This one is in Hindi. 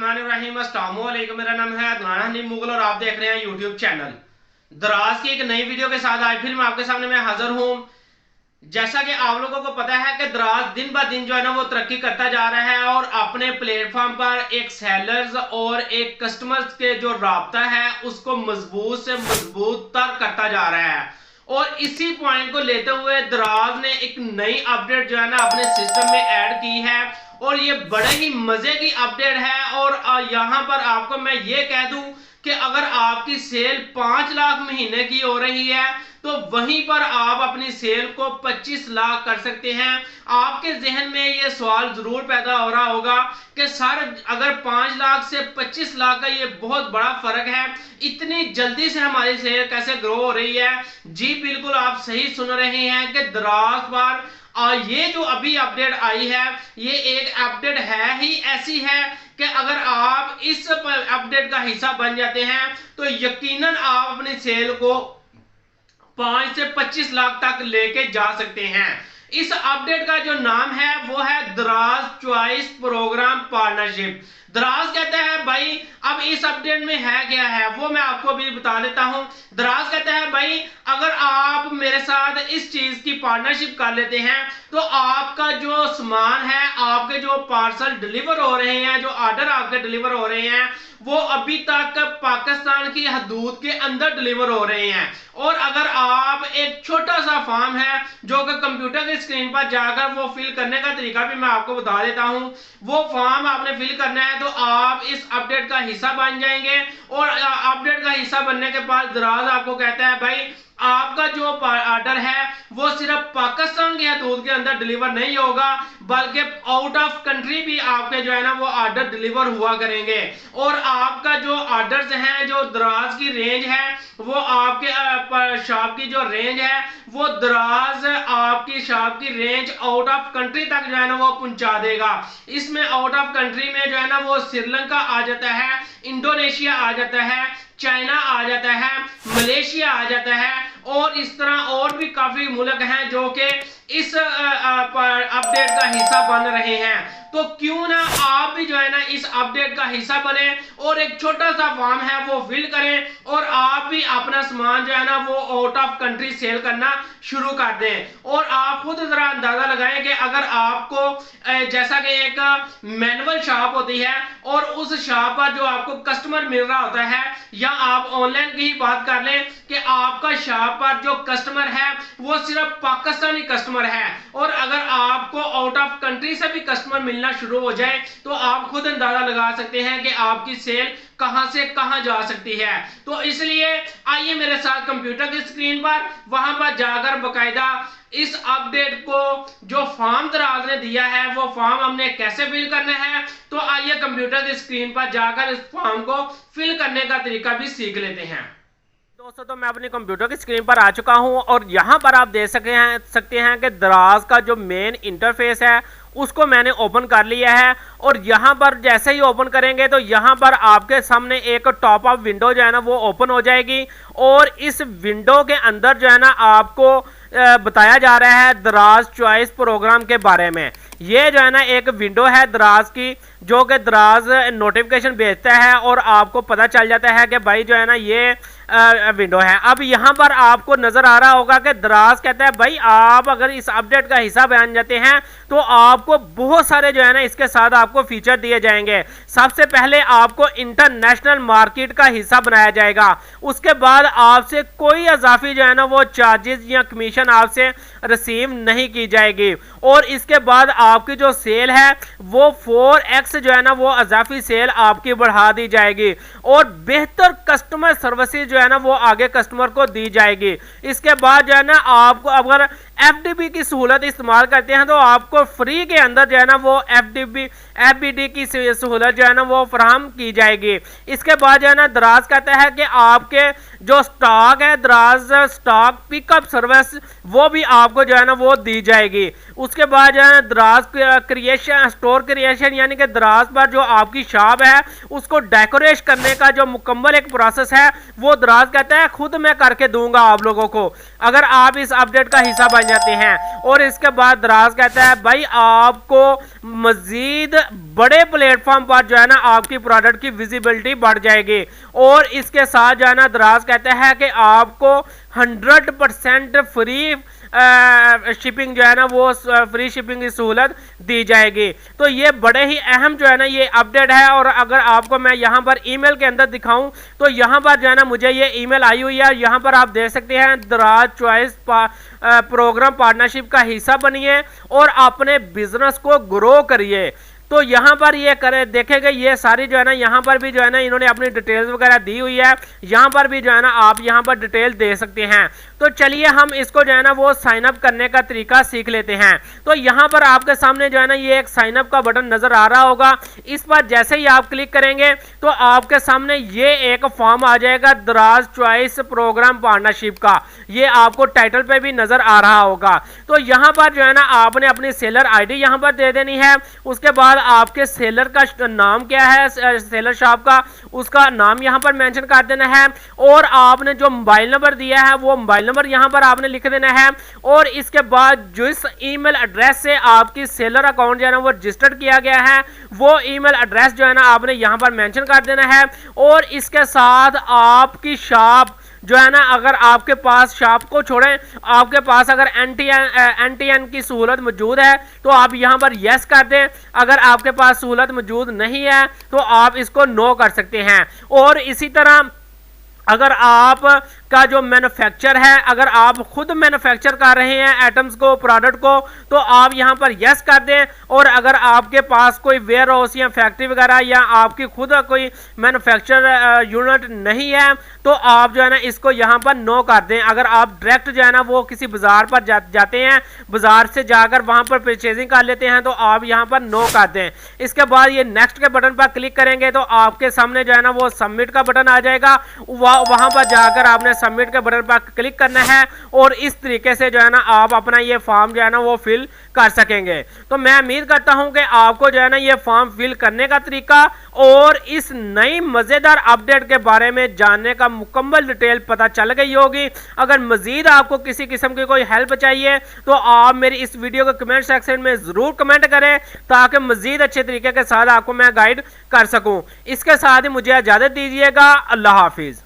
बिस्मिल्लाहिर्रहमानिर्रहीम। अस्सलाम वालेकुम। मेरा नाम है अदनान हनीफ मुगल और आप देख रहे हैं यूट्यूब चैनल दराज की एक नई वीडियो के साथ आज फिर मैं आपके सामने मैं हाजिर हूँ। जैसा कि आप लोगों को पता है कि दराज दिन ब दिन जो है ना वो तरक्की करता जा रहा है और अपने प्लेटफॉर्म पर एक सेलर्स और एक कस्टमर्स के जो राब्ता है उसको मजबूत से मजबूत तर करता जा रहा है। और इसी पॉइंट को लेते हुए दराज ने एक नई अपडेट जो है ना अपने सिस्टम में ऐड की है और ये बड़े ही मजे की अपडेट है। और यहाँ पर आपको मैं ये कह दूं कि अगर आपकी सेल 5 लाख महीने की हो रही है तो वहीं पर आप अपनी सेल को 25 लाख कर सकते हैं। आपके जहन में ये सवाल जरूर पैदा हो रहा होगा कि सर अगर 5 लाख से 25 लाख का ये बहुत बड़ा फर्क है, इतनी जल्दी से हमारी सेल कैसे ग्रो हो रही है। जी बिल्कुल आप सही सुन रहे हैं कि दराज पर ये जो अभी अपडेट आई है ये एक अपडेट है ही ऐसी है कि अगर आप इस अपडेट का हिस्सा बन जाते हैं तो यकीनन आप अपनी सेल को 5 से 25 लाख तक लेके जा सकते हैं। इस अपडेट का जो नाम है वो है दराज चॉइस प्रोग्राम पार्टनरशिप। दराज कहता है भाई अब इस अपडेट में है क्या है वो मैं आपको भी बता देता हूं। दराज कहता है भाई अगर आप मेरे साथ इस चीज की पार्टनरशिप कर लेते हैं तो आपका जो सामान है, आपके जो पार्सल डिलीवर हो रहे हैं, जो ऑर्डर आपके डिलीवर हो रहे हैं वो अभी तक पाकिस्तान की हदूद के अंदर डिलीवर हो रहे हैं। और अगर आप एक छोटा सा फॉर्म है जो कि कंप्यूटर की स्क्रीन पर जाकर वो फिल करने का तरीका भी मैं आपको बता देता हूं, वो फॉर्म आपने फिल करना है तो आप इस अपडेट का हिस्सा बन जाएंगे। और अपडेट का हिस्सा बनने के बाद दराज आपको कहता है भाई आपका जो ऑर्डर है वो सिर्फ पाकिस्तान की हदूद के अंदर डिलीवर नहीं होगा बल्कि आउट ऑफ कंट्री भी आपके जो है ना वो ऑर्डर डिलीवर हुआ करेंगे। और आपका जो ऑर्डर्स हैं, जो दराज की रेंज है वो आपके शॉप की जो रेंज है वो दराज आपकी शॉप की रेंज आउट ऑफ कंट्री तक जो है ना वो पहुंचा देगा। इसमें आउट ऑफ कंट्री में जो है ना वो श्रीलंका आ जाता है, इंडोनेशिया आ जाता है, चाइना आ जाता है, मलेशिया आ जाता है और इस तरह और भी काफी मुल्क हैं जो कि इस अपडेट का हिस्सा बन रहे हैं। तो क्यों ना आप भी जो है ना इस अपडेट का हिस्सा बने और एक छोटा सा फॉर्म है वो फिल करें और आप भी अपना सामान जो है ना वो आउट ऑफ कंट्री सेल करना शुरू कर दें। और आप खुद जरा अंदाजा लगाएं कि अगर आपको जैसा कि एक मैनुअल शॉप होती है और उस शॉप पर जो आपको कस्टमर मिल रहा होता है, या आप ऑनलाइन की ही बात कर लें कि आपका शॉप पर जो कस्टमर है वो सिर्फ पाकिस्तानी कस्टमर है और अगर आपको आउट ऑफ कंट्री से भी कस्टमर मिलना शुरू हो जाए तो आप खुद अंदाजा लगा सकते हैं कि आपकी सेल कहां से कहां जा सकती है। तो इसलिए आइए मेरे साथ कंप्यूटर की स्क्रीन पर वहां पर जाकर बकायदा इस अपडेट को जो फॉर्म दराज ने दिया है वो फॉर्म हमने कैसे फिल करना है, तो आइए कंप्यूटर की स्क्रीन पर जाकर इस फॉर्म को फिल करने का तरीका भी सीख लेते हैं। दोस्तों तो मैं अपनी कंप्यूटर की स्क्रीन पर आ चुका हूं और यहां पर आप देख सकते हैं कि दराज का जो मेन इंटरफेस है उसको मैंने ओपन कर लिया है। और यहाँ पर जैसे ही ओपन करेंगे तो यहाँ पर आपके सामने एक टॉप अप विंडो जो है ना वो ओपन हो जाएगी और इस विंडो के अंदर जो है ना आपको बताया जा रहा है दराज चॉइस प्रोग्राम के बारे में। ये जो है ना एक विंडो है दराज की जो कि दराज नोटिफिकेशन भेजता है और आपको पता चल जाता है कि भाई जो है ना ये विंडो है। अब यहाँ पर आपको नजर आ रहा होगा कि दराज कहता है भाई आप अगर इस अपडेट का हिस्सा बन जाते हैं तो आपको बहुत सारे जो है ना इसके साथ आपको फीचर दिए जाएंगे। सबसे पहले आपको इंटरनेशनल मार्केट का हिस्सा बनाया जाएगा, उसके बाद आपसे कोई इजाफी जो है ना वो चार्जेस या कमीशन आपसे रिसीव नहीं की जाएगी और इसके बाद आपकी जो सेल है वो 4x जो है ना वो इजाफी सेल आपकी बढ़ा दी जाएगी और बेहतर कस्टमर सर्विसेज जो है ना वो आगे कस्टमर को दी जाएगी। इसके बाद जो है ना आपको अगर FDB की सहूलत इस्तेमाल करते हैं तो आपको फ्री के अंदर जो है ना वो FBD की सहूलत जो है ना वो फराहम की जाएगी। इसके बाद जो है ना दराज कहता है कि आपके जो स्टॉक है दराज स्टॉक पिकअप सर्विस वो भी आपको जो है ना वो दी जाएगी। उसके बाद जो है ना दराज क्रिएशन स्टोर क्रिएशन यानी कि दराज पर जो आपकी शॉप है उसको डेकोरेट करने का जो मुकम्मल एक प्रोसेस है वो दराज कहता है खुद मैं करके दूंगा आप लोगों को अगर आप इस अपडेट का हिस्सा बन जाते हैं। और इसके बाद दराज कहता है भाई आपको मजीद बड़े प्लेटफॉर्म पर जो है ना आपकी प्रोडक्ट की विजिबिलिटी बढ़ जाएगी। और इसके साथ जो है ना दराज कहते हैं कि आपको 100% फ्री शिपिंग जो है ना वो फ्री शिपिंग की सहूलत दी जाएगी। तो ये बड़े ही अहम जो है ना ये अपडेट है। और अगर आपको मैं यहाँ पर ईमेल के अंदर दिखाऊं तो यहाँ पर जो है ना मुझे ये ईमेल आई हुई है। यहाँ पर आप देख सकते हैं दराज चॉइस प्रोग्राम पार्टनरशिप का हिस्सा बनिए और अपने बिजनेस को ग्रो करिए। तो यहाँ पर ये करें देखेंगे ये सारी जो है ना यहाँ पर भी जो है ना इन्होंने अपनी डिटेल्स वगैरह दी हुई है। यहाँ पर भी जो है ना आप यहाँ पर डिटेल दे सकते हैं। तो चलिए हम इसको जो है ना वो साइन अप करने का तरीका सीख लेते हैं। तो यहाँ पर आपके सामने जो है ना ये एक साइन अप का बटन नजर आ रहा होगा। इस पर जैसे ही आप क्लिक करेंगे तो आपके सामने ये एक फॉर्म आ जाएगा दराज चॉइस प्रोग्राम पार्टनरशिप का। ये आपको टाइटल पे भी नजर आ रहा होगा। तो यहाँ पर जो है ना आपने अपनी सेलर आईडी यहाँ पर दे देनी है। उसके बाद आपके सेलर का नाम क्या है, सेलर शॉप का उसका नाम यहां पर मेंशन कर देना है। और आपने जो मोबाइल नंबर दिया है वो मोबाइल नंबर यहां पर आपने लिख देना है। और इसके बाद जिस ईमेल एड्रेस से आपकी सेलर अकाउंट जो है ना वो रजिस्टर्ड किया गया है वो ईमेल एड्रेस जो है ना आपने यहां पर मेंशन कर देना है। और इसके साथ आपकी शॉप जो है ना अगर आपके पास शॉप को छोड़ें आपके पास अगर NTN की सहूलत मौजूद है तो आप यहां पर यस कर दें। अगर आपके पास सहूलत मौजूद नहीं है तो आप इसको नो कर सकते हैं। और इसी तरह अगर आप का जो मैन्युफैक्चर है अगर आप खुद मैन्युफैक्चर कर रहे हैं आइटम्स को प्रोडक्ट को तो आप यहां पर यस कर दें। और अगर आपके पास कोई वेयर हाउस या फैक्ट्री वगैरह या आपकी खुद कोई मैन्युफैक्चर यूनिट नहीं है तो आप जो है ना इसको यहां पर नो कर दें। अगर आप डायरेक्ट जो है ना वो किसी बाजार पर जाते हैं बाजार से जाकर वहां पर परचेजिंग कर लेते हैं तो आप यहां पर नो कर दें। इसके बाद ये नेक्स्ट के बटन पर क्लिक करेंगे तो आपके सामने जो है ना वो सबमिट का बटन आ जाएगा। वहां पर जाकर आपने सबमिट के बटन पर क्लिक करना है और इस तरीके से जो है ना आप अपना ये फॉर्म जो है ना वो फिल कर सकेंगे। तो मैं उम्मीद करता हूं कि आपको जो है ना ये फॉर्म फिल करने का तरीका और इस नई मजेदार अपडेट के बारे में जानने का मुकम्मल डिटेल पता चल गई होगी। अगर मजीद आपको किसी किस्म की कोई हेल्प चाहिए तो आप मेरी इस वीडियो को कमेंट सेक्शन में जरूर कमेंट करें ताकि मजीद अच्छे तरीके के साथ आपको मैं गाइड कर सकूं। इसके साथ ही मुझे इजाजत दीजिएगा। अल्लाह हाफिज।